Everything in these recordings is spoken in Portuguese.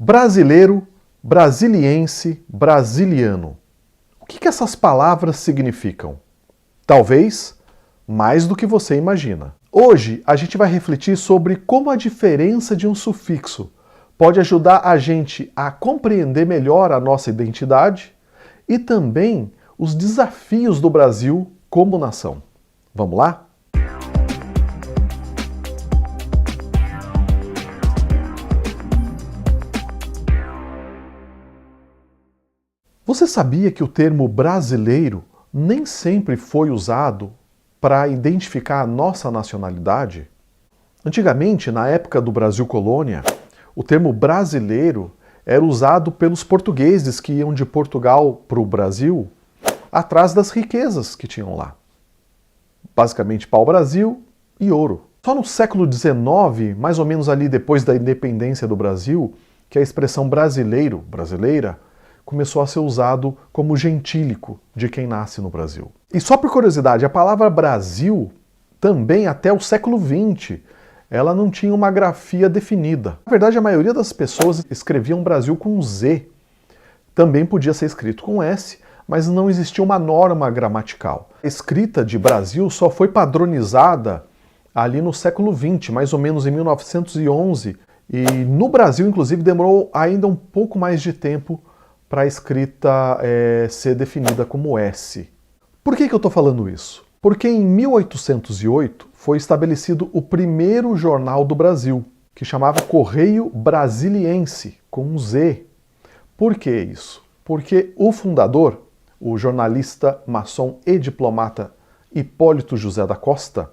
Brasileiro, brasiliense, brasiliano. O que essas palavras significam? Talvez mais do que você imagina. Hoje a gente vai refletir sobre como a diferença de um sufixo pode ajudar a gente a compreender melhor a nossa identidade e também os desafios do Brasil como nação. Vamos lá? Você sabia que o termo brasileiro nem sempre foi usado para identificar a nossa nacionalidade? Antigamente, na época do Brasil colônia, o termo brasileiro era usado pelos portugueses que iam de Portugal para o Brasil atrás das riquezas que tinham lá. Basicamente pau-brasil e ouro. Só no século XIX, mais ou menos ali depois da independência do Brasil, que a expressão brasileiro, brasileira, começou a ser usado como gentílico de quem nasce no Brasil. E só por curiosidade, a palavra Brasil, também até o século XX, ela não tinha uma grafia definida. Na verdade, a maioria das pessoas escreviam Brasil com Z. Também podia ser escrito com S, mas não existia uma norma gramatical. A escrita de Brasil só foi padronizada ali no século XX, mais ou menos em 1911, e no Brasil, inclusive, demorou ainda um pouco mais de tempo para a escrita ser definida como S. Por que eu estou falando isso? Porque em 1808 foi estabelecido o primeiro jornal do Brasil, que chamava Correio Brasiliense, com um Z. Por que isso? Porque o fundador, o jornalista, maçom e diplomata Hipólito José da Costa,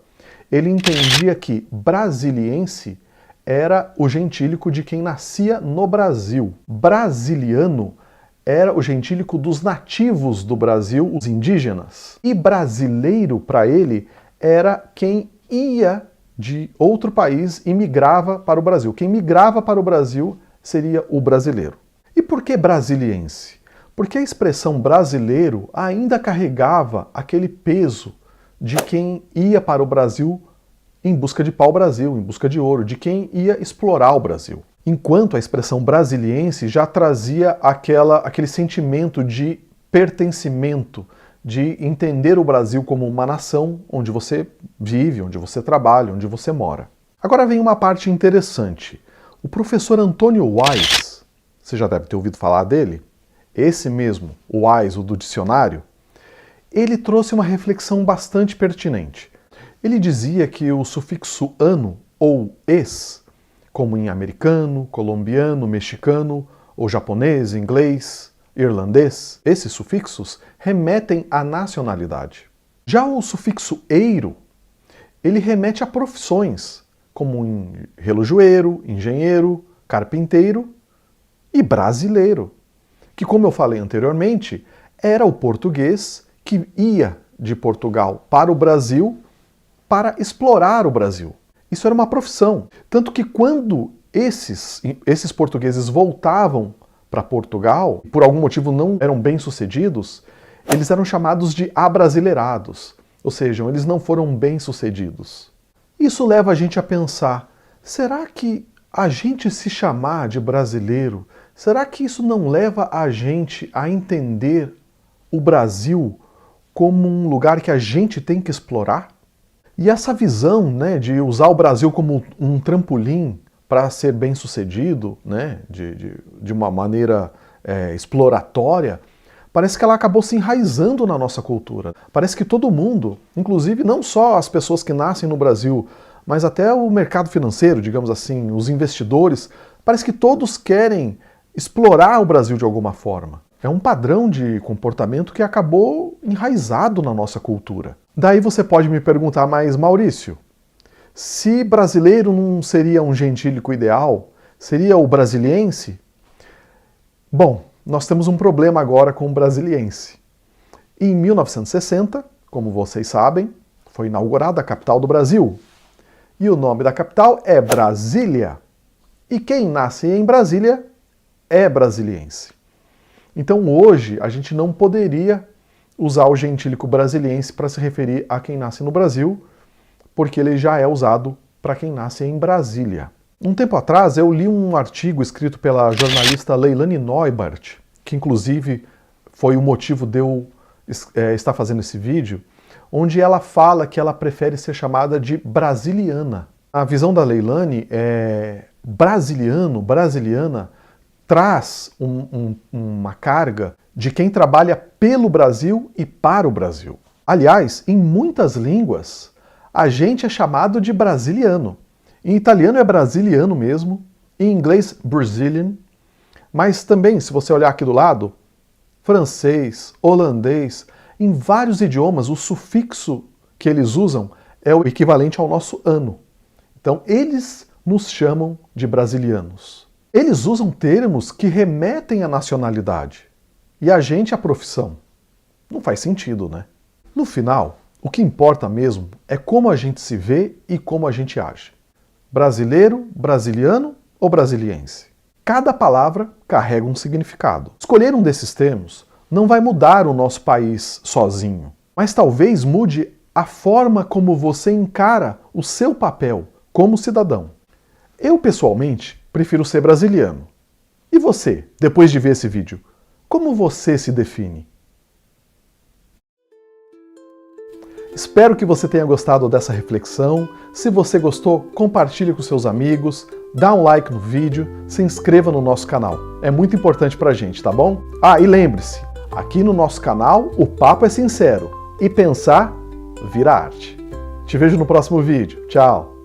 ele entendia que brasiliense era o gentílico de quem nascia no Brasil. Brasiliano era o gentílico dos nativos do Brasil, os indígenas. E brasileiro, para ele, era quem ia de outro país e migrava para o Brasil. Quem migrava para o Brasil seria o brasileiro. E por que brasiliense? Porque a expressão brasileiro ainda carregava aquele peso de quem ia para o Brasil em busca de pau-brasil, em busca de ouro, de quem ia explorar o Brasil. Enquanto a expressão brasiliense já trazia aquele sentimento de pertencimento, de entender o Brasil como uma nação onde você vive, onde você trabalha, onde você mora. Agora vem uma parte interessante. O professor Antônio Wise, você já deve ter ouvido falar dele, esse mesmo, o Wise, o do dicionário, ele trouxe uma reflexão bastante pertinente. Ele dizia que o sufixo ano ou es, como em americano, colombiano, mexicano, ou japonês, inglês, irlandês, esses sufixos remetem à nacionalidade. Já o sufixo eiro, ele remete a profissões, como em relojoeiro, engenheiro, carpinteiro e brasileiro, que, como eu falei anteriormente, era o português que ia de Portugal para o Brasil para explorar o Brasil. Isso era uma profissão. Tanto que quando esses portugueses voltavam para Portugal, por algum motivo não eram bem-sucedidos, eles eram chamados de abrasileirados. Ou seja, eles não foram bem-sucedidos. Isso leva a gente a pensar, será que a gente se chamar de brasileiro, será que isso não leva a gente a entender o Brasil como um lugar que a gente tem que explorar? E essa visão, né, de usar o Brasil como um trampolim para ser bem-sucedido, né, de uma maneira exploratória, parece que ela acabou se enraizando na nossa cultura. Parece que todo mundo, inclusive não só as pessoas que nascem no Brasil, mas até o mercado financeiro, digamos assim, os investidores, parece que todos querem explorar o Brasil de alguma forma. É um padrão de comportamento que acabou enraizado na nossa cultura. Daí você pode me perguntar, mas Maurício, se brasileiro não seria um gentílico ideal, seria o brasiliense? Bom, nós temos um problema agora com o brasiliense. Em 1960, como vocês sabem, foi inaugurada a capital do Brasil. E o nome da capital é Brasília. E quem nasce em Brasília é brasiliense. Então hoje a gente não poderia usar o gentílico brasiliense para se referir a quem nasce no Brasil, porque ele já é usado para quem nasce em Brasília. Um tempo atrás eu li um artigo escrito pela jornalista Leilani Neubart, que inclusive foi o motivo de eu estar fazendo esse vídeo, onde ela fala que ela prefere ser chamada de brasiliana. A visão da Leilani é brasiliano, brasiliana, traz uma carga de quem trabalha pelo Brasil e para o Brasil. Aliás, em muitas línguas, a gente é chamado de brasiliano. Em italiano é brasiliano mesmo, em inglês Brazilian, mas também, se você olhar aqui do lado, francês, holandês, em vários idiomas o sufixo que eles usam é o equivalente ao nosso ano. Então eles nos chamam de brasilianos. Eles usam termos que remetem à nacionalidade e a gente à profissão. Não faz sentido, né? No final, o que importa mesmo é como a gente se vê e como a gente age. Brasileiro, brasiliano ou brasiliense? Cada palavra carrega um significado. Escolher um desses termos não vai mudar o nosso país sozinho, mas talvez mude a forma como você encara o seu papel como cidadão. Eu, pessoalmente, prefiro ser brasiliano. E você, depois de ver esse vídeo, como você se define? Espero que você tenha gostado dessa reflexão. Se você gostou, compartilhe com seus amigos, dá um like no vídeo, se inscreva no nosso canal. É muito importante pra gente, tá bom? Ah, e lembre-se, aqui no nosso canal o papo é sincero e pensar vira arte. Te vejo no próximo vídeo. Tchau!